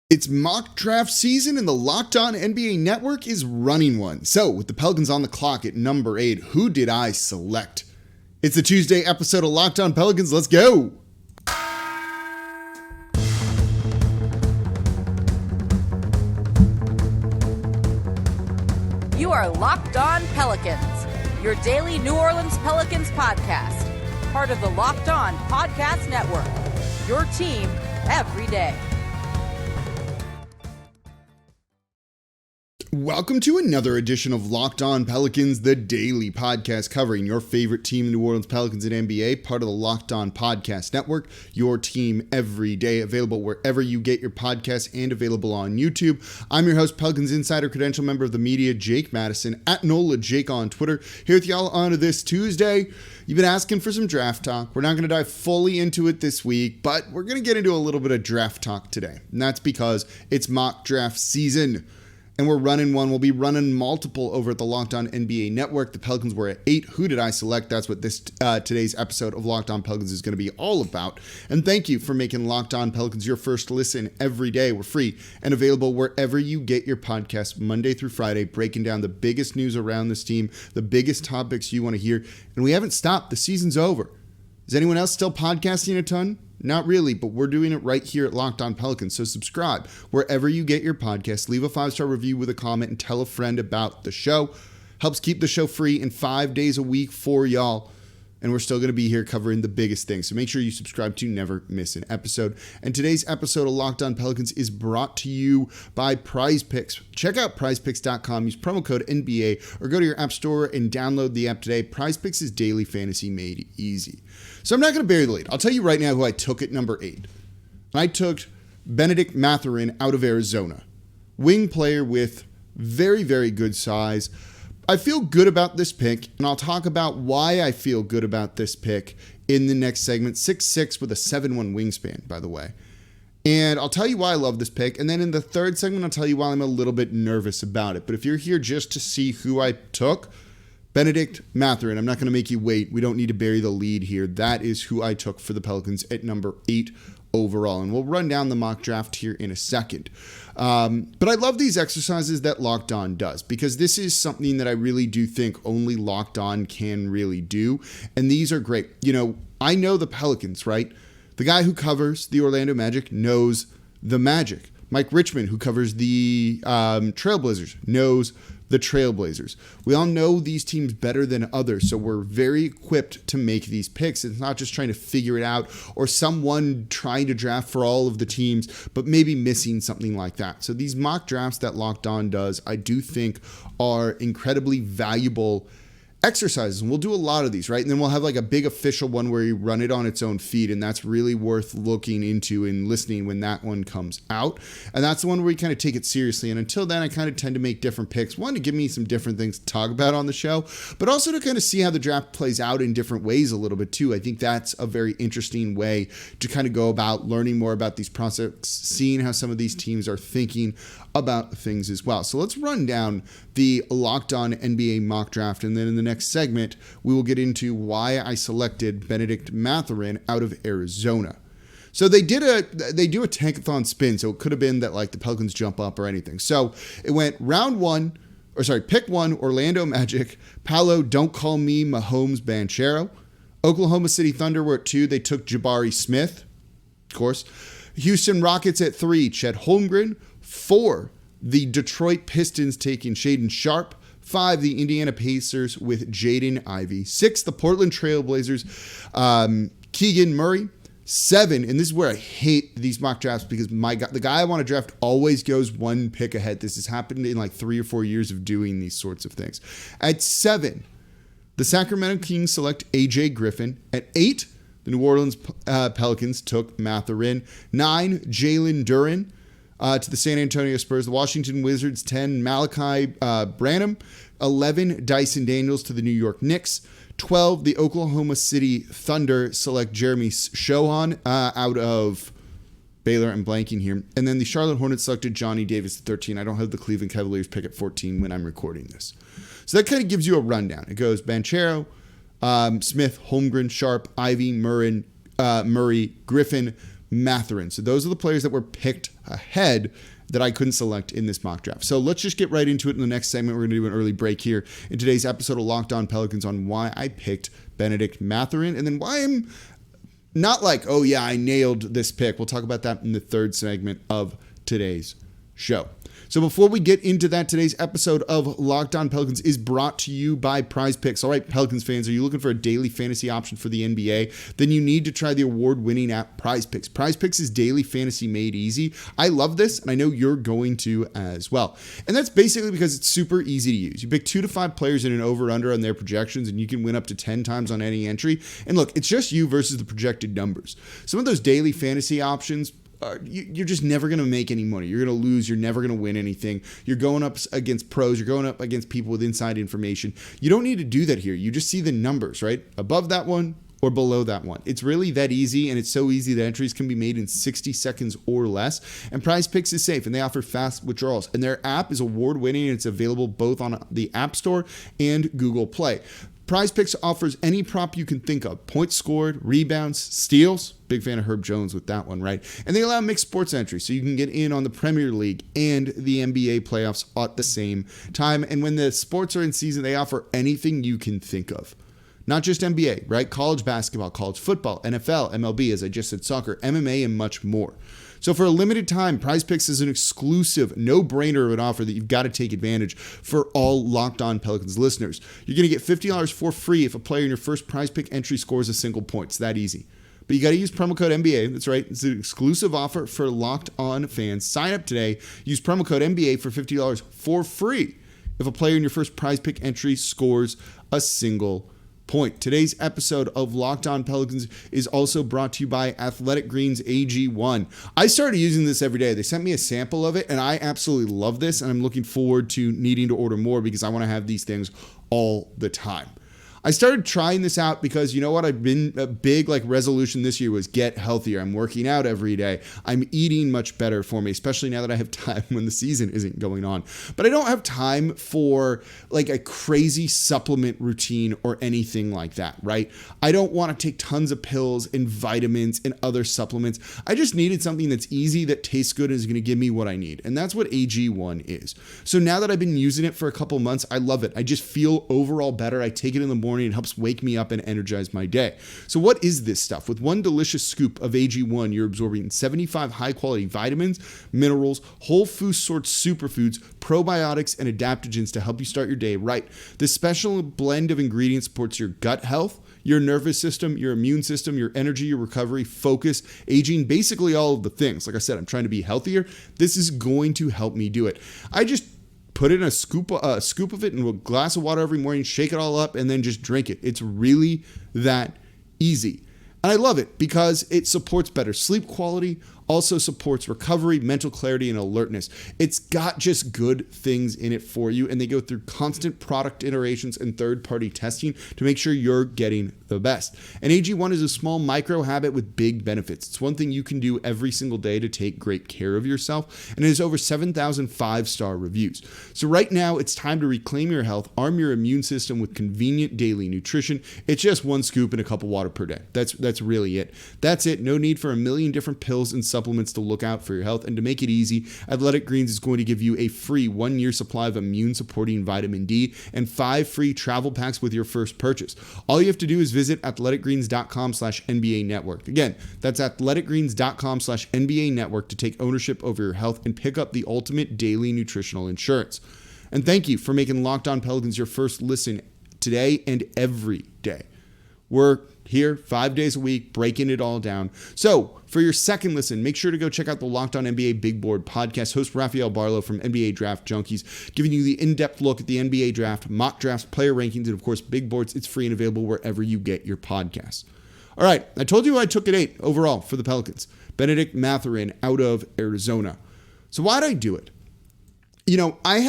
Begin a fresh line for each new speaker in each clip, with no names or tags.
It's mock draft season and the Locked On NBA Network is running one. So, with the Pelicans on the clock at number 8, who did I select? It's the Tuesday episode of Locked On Pelicans. Let's go!
You are Locked On Pelicans, your daily New Orleans Pelicans podcast. Part of the Locked On Podcast Network, your team every day.
Welcome to another edition of Locked On Pelicans, the daily podcast covering your favorite team, the New Orleans Pelicans and NBA, part of the Locked On Podcast Network, your team every day, available wherever you get your podcasts and available on YouTube. I'm your host, Pelicans Insider Credential member of the media, Jake Madison, at NOLA Jake on Twitter, here with y'all on this Tuesday. You've been asking for some draft talk. We're not going to dive fully into it this week, but we're going to get into a little bit of draft talk today, and that's because it's mock draft season. And we're running one. We'll be running multiple over at the Locked On NBA Network. The Pelicans were at 8. Who did I select? That's what this today's episode of Locked On Pelicans is going to be all about. And thank you for making Locked On Pelicans your first listen every day. We're free and available wherever you get your podcasts Monday through Friday, breaking down the biggest news around this team, the biggest topics you want to hear. And we haven't stopped. The season's over. Is anyone else still podcasting a ton? Not really, but we're doing it right here at Locked On Pelicans. So subscribe wherever you get your podcasts. Leave a 5-star review with a comment and tell a friend about the show. Helps keep the show free and 5 days a week for y'all. And we're still going to be here covering the biggest things. So make sure you subscribe to never miss an episode. And today's episode of Locked On Pelicans is brought to you by PrizePicks. Check out PrizePicks.com. Use promo code NBA or go to your app store and download the app today. PrizePicks is daily fantasy made easy. So I'm not going to bury the lead. I'll tell you right now who I took at number 8. I took Bennedict Mathurin out of Arizona. Wing player with very, very good size. I feel good about this pick, and I'll talk about why I feel good about this pick in the next segment. 6'6" with a 7'1" wingspan, by the way. And I'll tell you why I love this pick, and then in the third segment, I'll tell you why I'm a little bit nervous about it. But if you're here just to see who I took, Bennedict Mathurin, I'm not going to make you wait. We don't need to bury the lead here. That is who I took for the Pelicans at number 8 overall. And we'll run down the mock draft here in a second. But I love these exercises that Locked On does because this is something that I really do think only Locked On can really do. And these are great. You know, I know the Pelicans, right? The guy who covers the Orlando Magic knows the Magic. Mike Richmond, who covers the Trailblazers, knows the Trailblazers. We all know these teams better than others, so we're very equipped to make these picks. It's not just trying to figure it out or someone trying to draft for all of the teams, but maybe missing something like that. So these mock drafts that Locked On does, I do think are incredibly valuable exercises, and we'll do a lot of these, right? And then we'll have like a big official one where you run it on its own feed, and that's really worth looking into and listening when that one comes out. And that's the one where we kind of take it seriously. And until then, I kind of tend to make different picks. One, to give me some different things to talk about on the show, but also to kind of see how the draft plays out in different ways a little bit too. I think that's a very interesting way to kind of go about learning more about these prospects, seeing how some of these teams are thinking about things as well. So let's run down the Locked On NBA mock draft, and then in the next segment, we will get into why I selected Bennedict Mathurin out of Arizona. So they do a tankathon spin, so it could have been that like the Pelicans jump up or anything. So it went pick 1, Orlando Magic, Paolo, Don't Call Me Mahomes Banchero. Oklahoma City Thunder were at 2. They took Jabari Smith, of course. Houston Rockets at 3, Chet Holmgren. 4, the Detroit Pistons taking Shaedon Sharpe. 5, the Indiana Pacers with Jaden Ivey. 6, the Portland Trailblazers, Keegan Murray. 7, and this is where I hate these mock drafts because the guy I want to draft always goes one pick ahead. This has happened in like 3 or 4 years of doing these sorts of things. At 7, the Sacramento Kings select AJ Griffin. At 8, the New Orleans Pelicans took Mathurin. 9, Jalen Duren. To the San Antonio Spurs. The Washington Wizards, 10, Malachi Branham. 11, Dyson Daniels to the New York Knicks. 12, the Oklahoma City Thunder select Jeremy Sochan out of Baylor. I'm blanking here. And then the Charlotte Hornets selected Johnny Davis at 13. I don't have the Cleveland Cavaliers pick at 14 when I'm recording this. So that kind of gives you a rundown. It goes Banchero, Smith, Holmgren, Sharpe, Ivey, Murray, Griffin, Mathurin. So those are the players that were picked ahead that I couldn't select in this mock draft. So let's just get right into it in the next segment. We're going to do an early break here in today's episode of Locked On Pelicans on why I picked Bennedict Mathurin and then why I'm not like, oh yeah, I nailed this pick. We'll talk about that in the third segment of today's show. So before we get into that, today's episode of Locked On Pelicans is brought to you by PrizePicks. All right, Pelicans fans, are you looking for a daily fantasy option for the NBA? Then you need to try the award-winning app PrizePicks. PrizePicks is daily fantasy made easy. I love this, and I know you're going to as well. And that's basically because it's super easy to use. You pick 2 to 5 players in an over-under on their projections, and you can win up to 10 times on any entry. And look, it's just you versus the projected numbers. Some of those daily fantasy options, you're just never going to make any money. You're going to lose. You're never going to win anything. You're going up against pros. You're going up against people with inside information. You don't need to do that here. You just see the numbers, right? Above that one or below that one. It's really that easy, and it's so easy that entries can be made in 60 seconds or less. And PrizePicks is safe, and they offer fast withdrawals. And their app is award-winning, and it's available both on the App Store and Google Play. PrizePicks offers any prop you can think of. Points scored, rebounds, steals. Big fan of Herb Jones with that one, right? And they allow mixed sports entries, so you can get in on the Premier League and the NBA playoffs at the same time. And when the sports are in season, they offer anything you can think of. Not just NBA, right? College basketball, college football, NFL, MLB, as I just said, soccer, MMA, and much more. So for a limited time, PrizePicks is an exclusive, no-brainer of an offer that you've got to take advantage for all Locked On Pelicans listeners. You're going to get $50 for free if a player in your first PrizePick entry scores a single point. It's that easy. But you got to use promo code NBA. That's right. It's an exclusive offer for Locked On fans. Sign up today. Use promo code NBA for $50 for free if a player in your first PrizePick entry scores a single point. Today's episode of Locked On Pelicans is also brought to you by Athletic Greens AG1. I started using this every day. They sent me a sample of it, and I absolutely love this, and I'm looking forward to needing to order more because I want to have these things all the time. I started trying this out because, you know what, I've been a big resolution this year was get healthier. I'm working out every day. I'm eating much better for me, especially now that I have time when the season isn't going on. But I don't have time for a crazy supplement routine or anything like that, right? I don't want to take tons of pills and vitamins and other supplements. I just needed something that's easy, that tastes good, and is going to give me what I need. And that's what AG1 is. So now that I've been using it for a couple months, I love it. I just feel overall better. I take it in the morning. It helps wake me up and energize my day. So what is this stuff? With one delicious scoop of AG1, you're absorbing 75 high-quality vitamins, minerals, whole food sourced superfoods, probiotics, and adaptogens to help you start your day right. This special blend of ingredients supports your gut health, your nervous system, your immune system, your energy, your recovery, focus, aging, basically all of the things. Like I said, I'm trying to be healthier. This is going to help me do it. I just put in a scoop of it in a glass of water every morning, shake it all up, and then just drink it. It's really that easy. And I love it because it supports better sleep quality, also supports recovery, mental clarity, and alertness. It's got just good things in it for you, and they go through constant product iterations and third-party testing to make sure you're getting the best. And AG1 is a small micro habit with big benefits. It's one thing you can do every single day to take great care of yourself, and it has over 7,000 five-star reviews. So right now, it's time to reclaim your health, arm your immune system with convenient daily nutrition. It's just one scoop and a cup of water per day. That's really it. That's it. No need for a million different pills and supplements to look out for your health. And to make it easy, Athletic Greens is going to give you a free 1-year supply of immune-supporting vitamin D and 5 free travel packs with your first purchase. All you have to do is visit athleticgreens.com/NBA network. Again, that's athleticgreens.com/NBA network to take ownership over your health and pick up the ultimate daily nutritional insurance. And thank you for making Locked On Pelicans your first listen today and every day. We're here 5 days a week, breaking it all down. So for your second listen, make sure to go check out the Locked On NBA Big Board podcast. Host Rafael Barlow from NBA Draft Junkies, giving you the in-depth look at the NBA draft, mock drafts, player rankings, and of course, big boards. It's free and available wherever you get your podcasts. All right, I told you I took at 8 overall for the Pelicans. Bennedict Mathurin out of Arizona. So why'd I do it? You know, I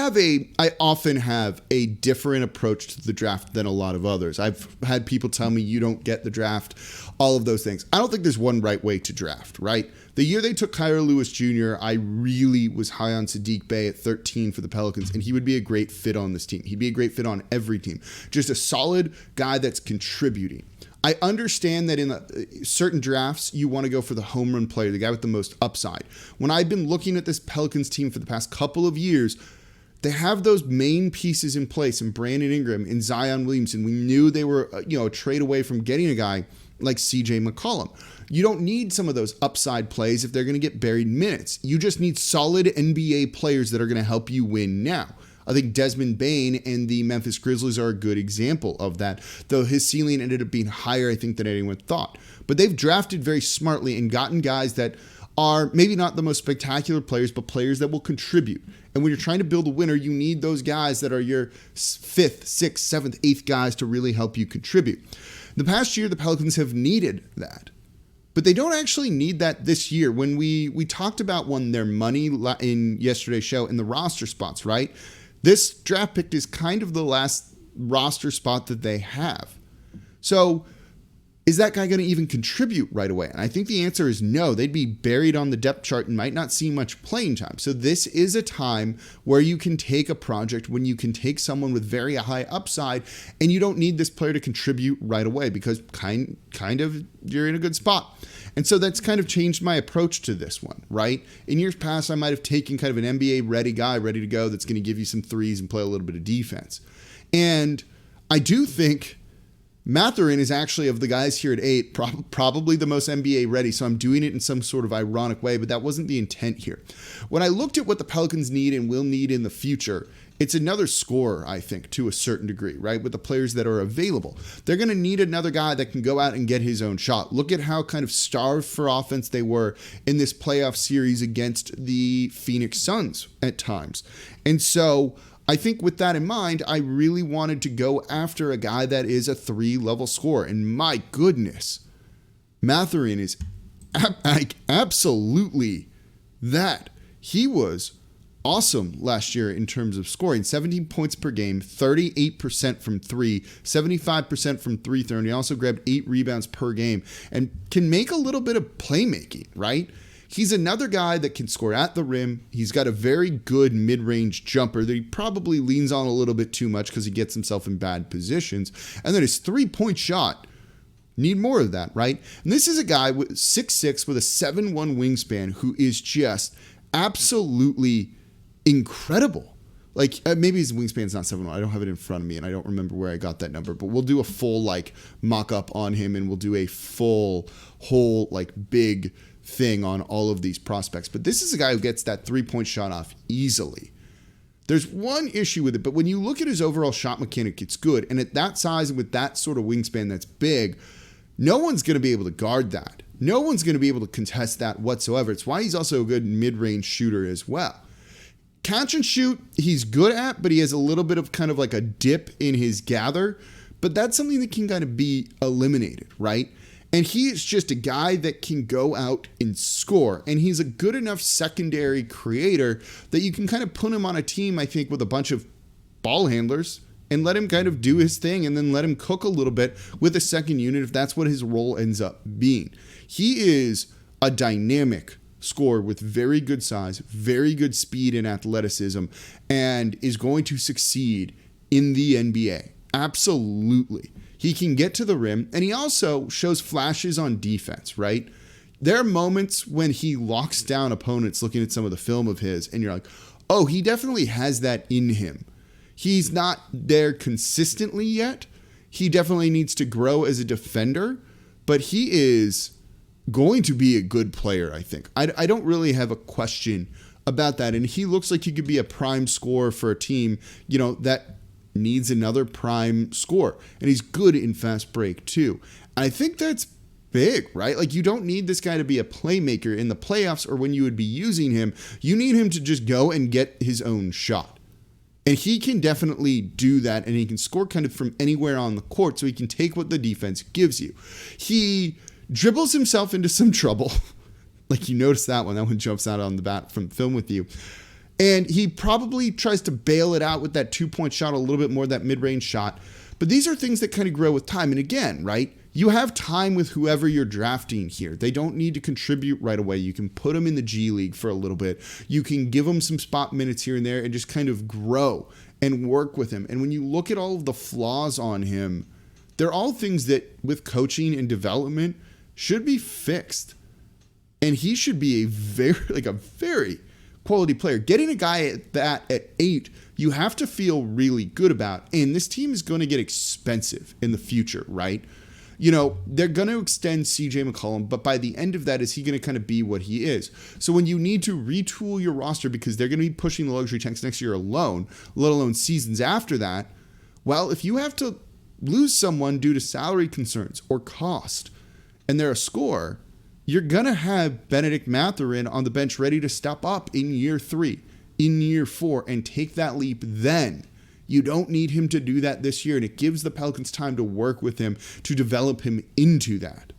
often have a different approach to the draft than a lot of others. I've had people tell me you don't get the draft, all of those things. I don't think there's one right way to draft, right? The year they took Kira Lewis Jr., I really was high on Saddiq Bey at 13 for the Pelicans, and he would be a great fit on this team. He'd be a great fit on every team. Just a solid guy that's contributing. I understand that in certain drafts, you want to go for the home run player, the guy with the most upside. When I've been looking at this Pelicans team for the past couple of years, they have those main pieces in place in Brandon Ingram and Zion Williamson. We knew they were, a trade away from getting a guy like CJ McCollum. You don't need some of those upside plays if they're going to get buried minutes. You just need solid NBA players that are going to help you win now. I think Desmond Bane and the Memphis Grizzlies are a good example of that, though his ceiling ended up being higher, I think, than anyone thought. But they've drafted very smartly and gotten guys that are maybe not the most spectacular players, but players that will contribute. And when you're trying to build a winner, you need those guys that are your 5th, 6th, 7th, 8th guys to really help you contribute. The past year, the Pelicans have needed that. But they don't actually need that this year. When we talked about their money in yesterday's show in the roster spots, right? This draft pick is kind of the last roster spot that they have. So is that guy going to even contribute right away? And I think the answer is no. They'd be buried on the depth chart and might not see much playing time. So this is a time where you can take a project, when you can take someone with very high upside, and you don't need this player to contribute right away because kind of you're in a good spot. And so that's kind of changed my approach to this one, right? In years past, I might have taken kind of an NBA-ready guy, ready to go, that's going to give you some threes and play a little bit of defense. And I do think Mathurin is actually, of the guys here at 8, probably the most NBA ready. So I'm doing it in some sort of ironic way, but that wasn't the intent here. When I looked at what the Pelicans need and will need in the future, it's another scorer, I think, to a certain degree, right? With the players that are available. They're going to need another guy that can go out and get his own shot. Look at how kind of starved for offense they were in this playoff series against the Phoenix Suns at times. And so I think with that in mind, I really wanted to go after a guy that is a 3-level scorer. And my goodness, Mathurin is absolutely that. He was awesome last year in terms of scoring. 17 points per game, 38% from 3, 75% from 3-throw. And he also grabbed 8 rebounds per game and can make a little bit of playmaking, right? He's another guy that can score at the rim. He's got a very good mid-range jumper that he probably leans on a little bit too much because he gets himself in bad positions. And then his 3-point shot, need more of that, right? And this is a guy with 6'6" with a 7'1" wingspan who is just absolutely incredible. Like, maybe his wingspan's not 7'1". I don't have it in front of me, and I don't remember where I got that number. But we'll do a full, mock-up on him, and we'll do a whole big thing on all of these prospects. But this is a guy who gets that 3-point shot off easily. There's one issue with it, but when you look at his overall shot mechanic, it's good. And at that size and with that sort of wingspan that's big, no one's going to be able to guard that. No one's going to be able to contest that whatsoever. It's why he's also a good mid-range shooter as well. Catch and shoot, he's good at, but he has a little bit of kind of like a dip in his gather. But that's something that can kind of be eliminated, right? And he is just a guy that can go out and score. And he's a good enough secondary creator that you can kind of put him on a team, I think, with a bunch of ball handlers and let him kind of do his thing and then let him cook a little bit with a second unit if that's what his role ends up being. He is a dynamic scorer with very good size, very good speed and athleticism, and is going to succeed in the NBA. Absolutely. He can get to the rim, and he also shows flashes on defense, right? There are moments when he locks down opponents looking at some of the film of his, and you're like, oh, he definitely has that in him. He's not there consistently yet. He definitely needs to grow as a defender, but he is going to be a good player, I think. I don't really have a question about that, and he looks like he could be a prime scorer for a team, that needs another prime scorer. And he's good in fast break too. I think that's big, right? Like, you don't need this guy to be a playmaker in the playoffs or when you would be using him. You need him to just go and get his own shot. And he can definitely do that, and he can score kind of from anywhere on the court, so he can take what the defense gives you. He dribbles himself into some trouble. Like, you notice that one jumps out on the bat from film with you. And he probably tries to bail it out with that 2-point shot, a little bit more, that mid-range shot. But these are things that kind of grow with time. And again, right, you have time with whoever you're drafting here. They don't need to contribute right away. You can put them in the G League for a little bit. You can give them some spot minutes here and there and just kind of grow and work with him. And when you look at all of the flaws on him, they're all things that with coaching and development should be fixed. And he should be a very quality player. Getting a guy at 8, you have to feel really good about. And this team is going to get expensive in the future, right? You know, they're going to extend CJ McCollum, but by the end of that, is he going to kind of be what he is? So when you need to retool your roster because they're going to be pushing the luxury tax next year alone, let alone seasons after that, well, if you have to lose someone due to salary concerns or cost, and they're a scorer, you're going to have Bennedict Mathurin on the bench ready to step up in year 3, in year 4, and take that leap then. You don't need him to do that this year, and it gives the Pelicans time to work with him to develop him into that.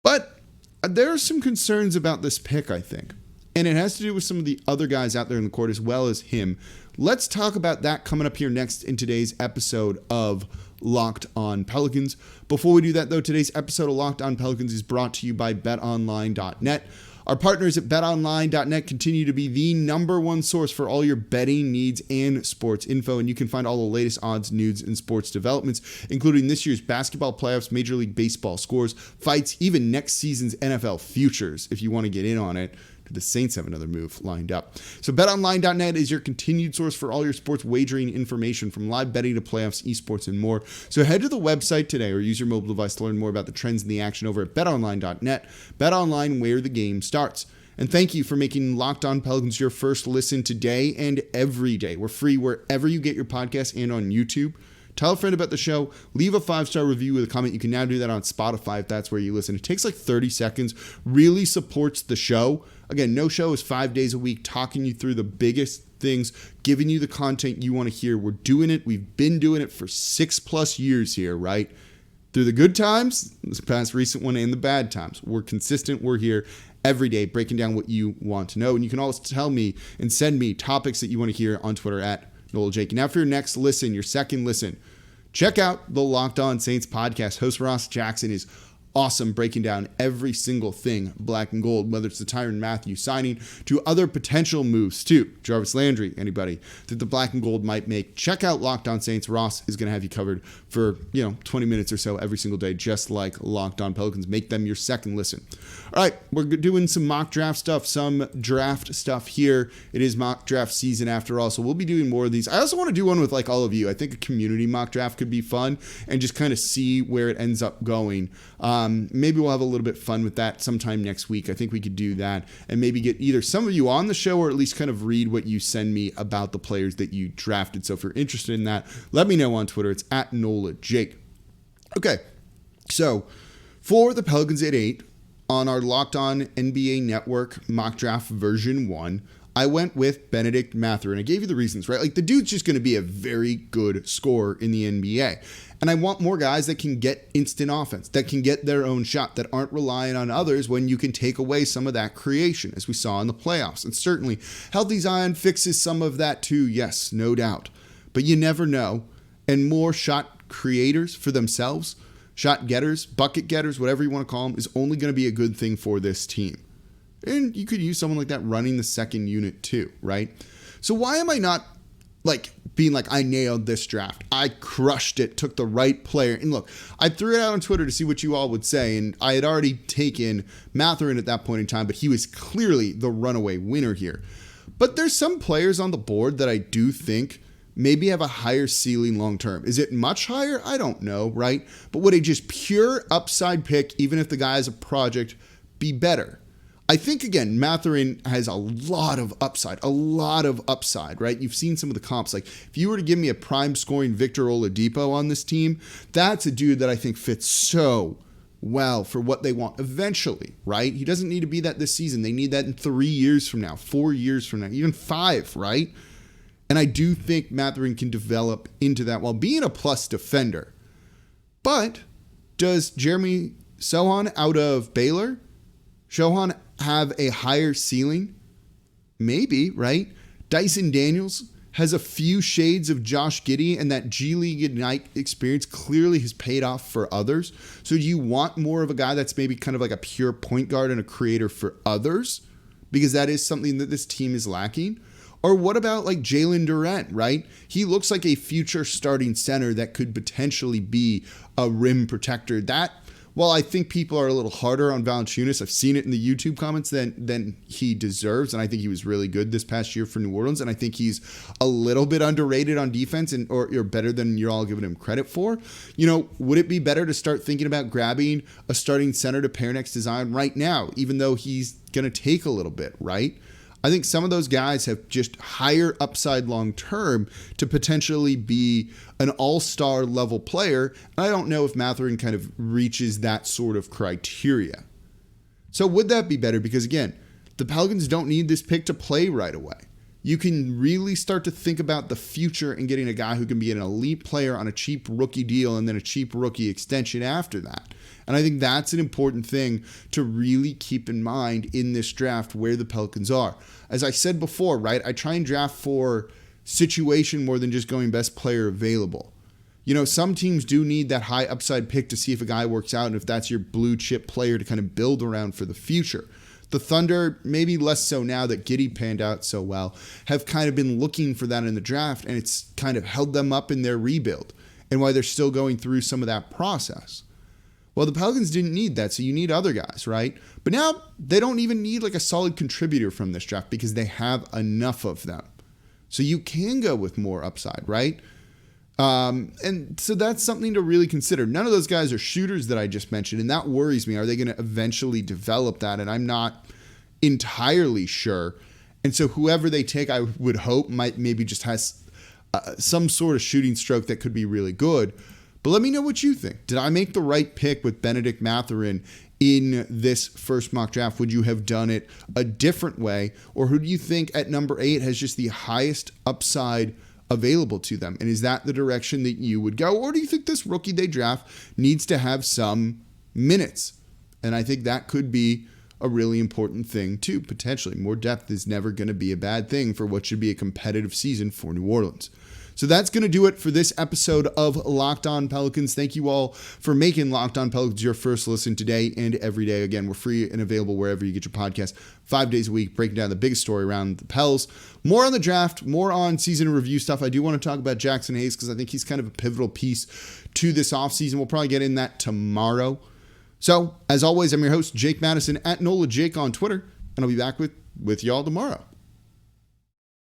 But there are some concerns about this pick, I think, and it has to do with some of the other guys out there in the court as well as him. Let's talk about that coming up here next in today's episode of Locked On Pelicans. Before we do that, though, today's episode of Locked On Pelicans is brought to you by BetOnline.net. Our partners at BetOnline.net continue to be the number one source for all your betting needs and sports info, and you can find all the latest odds, news, and sports developments, including this year's basketball playoffs, Major League Baseball scores, fights, even next season's NFL futures, if you want to get in on it. The Saints have another move lined up. So BetOnline.net is your continued source for all your sports wagering information, from live betting to playoffs, esports, and more. So head to the website today or use your mobile device to learn more about the trends in the action over at BetOnline.net. BetOnline, where the game starts. And thank you for making Locked On Pelicans your first listen today and every day. We're free wherever you get your podcasts and on YouTube. Tell a friend about the show. Leave a 5-star review with a comment. You can now do that on Spotify if that's where you listen. It takes like 30 seconds. Really supports the show. Again, no show is 5 days a week, talking you through the biggest things, giving you the content you want to hear. We're doing it. We've been doing it for 6+ years here, right? Through the good times, this past recent one, and the bad times. We're consistent. We're here every day breaking down what you want to know. And you can always tell me and send me topics that you want to hear on Twitter at NoelJake. Now for your next listen, your second listen, check out the Locked On Saints podcast. Host Ross Jackson is awesome, breaking down every single thing black and gold, whether it's the Tyrann Mathieu signing to other potential moves too. Jarvis Landry, anybody that the black and gold might make. Check out Locked On Saints. Ross is going to have you covered for 20 minutes or so every single day, just like Locked On Pelicans. Make them your second listen. All right, we're doing some mock draft stuff, some draft stuff here. It is mock draft season after all, so we'll be doing more of these. I also want to do one with like all of you. I think a community mock draft could be fun and just kind of see where it ends up going. Maybe we'll have a little bit fun with that sometime next week. I think we could do that and maybe get either some of you on the show or at least kind of read what you send me about the players that you drafted. So if you're interested in that, let me know on Twitter. It's at NoelJake. Okay, so for the Pelicans at 8, on our Locked On NBA Network mock draft version 1, I went with Bennedict Mathurin. I gave you the reasons, right? Like, the dude's just going to be a very good scorer in the NBA. And I want more guys that can get instant offense, that can get their own shot, that aren't relying on others when you can take away some of that creation, as we saw in the playoffs. And certainly, healthy Zion fixes some of that too, yes, no doubt. But you never know. And more shot creators for themselves, shot getters, bucket getters, whatever you want to call them, is only going to be a good thing for this team. And you could use someone like that running the second unit too, right? So why am I not being like, I nailed this draft, I crushed it, took the right player? And look, I threw it out on Twitter to see what you all would say, and I had already taken Mathurin at that point in time, but he was clearly the runaway winner here. But there's some players on the board that I do think maybe have a higher ceiling long term. Is it much higher? I don't know, right? But would a just pure upside pick, even if the guy is a project, be better? I think, again, Mathurin has a lot of upside, right? You've seen some of the comps. Like, if you were to give me a prime scoring Victor Oladipo on this team, that's a dude that I think fits so well for what they want eventually, right? He doesn't need to be that this season. They need that in 3 years from now, 4 years from now, even 5, right? And I do think Mathurin can develop into that while being a plus defender. But does Jeremy Sochan out of Baylor, Sochan, have a higher ceiling? Maybe, right? Dyson Daniels has a few shades of Josh Giddey, and that G League Ignite experience clearly has paid off for others. So do you want more of a guy that's maybe kind of like a pure point guard and a creator for others? Because that is something that this team is lacking. Or what about like Jalen Duren, right? He looks like a future starting center that could potentially be a rim protector. That, while I think people are a little harder on Valanciunas, I've seen it in the YouTube comments than he deserves, and I think he was really good this past year for New Orleans, and I think he's a little bit underrated on defense, or better than you're all giving him credit for. Would it be better to start thinking about grabbing a starting center to pair next to Zion right now, even though he's going to take a little bit, right? I think some of those guys have just higher upside long term to potentially be an all-star level player. And I don't know if Mathurin kind of reaches that sort of criteria. So would that be better? Because again, the Pelicans don't need this pick to play right away. You can really start to think about the future and getting a guy who can be an elite player on a cheap rookie deal and then a cheap rookie extension after that. And I think that's an important thing to really keep in mind in this draft where the Pelicans are. As I said before, right, I try and draft for situation more than just going best player available. Some teams do need that high upside pick to see if a guy works out and if that's your blue chip player to kind of build around for the future. The Thunder, maybe less so now that Giddey panned out so well, have kind of been looking for that in the draft, and it's kind of held them up in their rebuild and why they're still going through some of that process. Well, the Pelicans didn't need that, so you need other guys, right? But now they don't even need like a solid contributor from this draft because they have enough of them. So you can go with more upside, right? And so that's something to really consider. None of those guys are shooters that I just mentioned, and that worries me. Are they going to eventually develop that? And I'm not entirely sure. And so whoever they take, I would hope maybe just has some sort of shooting stroke that could be really good. But let me know what you think. Did I make the right pick with Bennedict Mathurin in this first mock draft? Would you have done it a different way? Or who do you think at number 8 has just the highest upside available to them? And is that the direction that you would go? Or do you think this rookie they draft needs to have some minutes? And I think that could be a really important thing too, potentially. More depth is never going to be a bad thing for what should be a competitive season for New Orleans. So that's going to do it for this episode of Locked On Pelicans. Thank you all for making Locked On Pelicans your first listen today and every day. Again, we're free and available wherever you get your podcast 5 days a week, breaking down the biggest story around the Pels. More on the draft, more on season review stuff. I do want to talk about Jackson Hayes because I think he's kind of a pivotal piece to this offseason. We'll probably get in that tomorrow. So, as always, I'm your host, Jake Madison, at NOLA Jake on Twitter, and I'll be back with y'all tomorrow.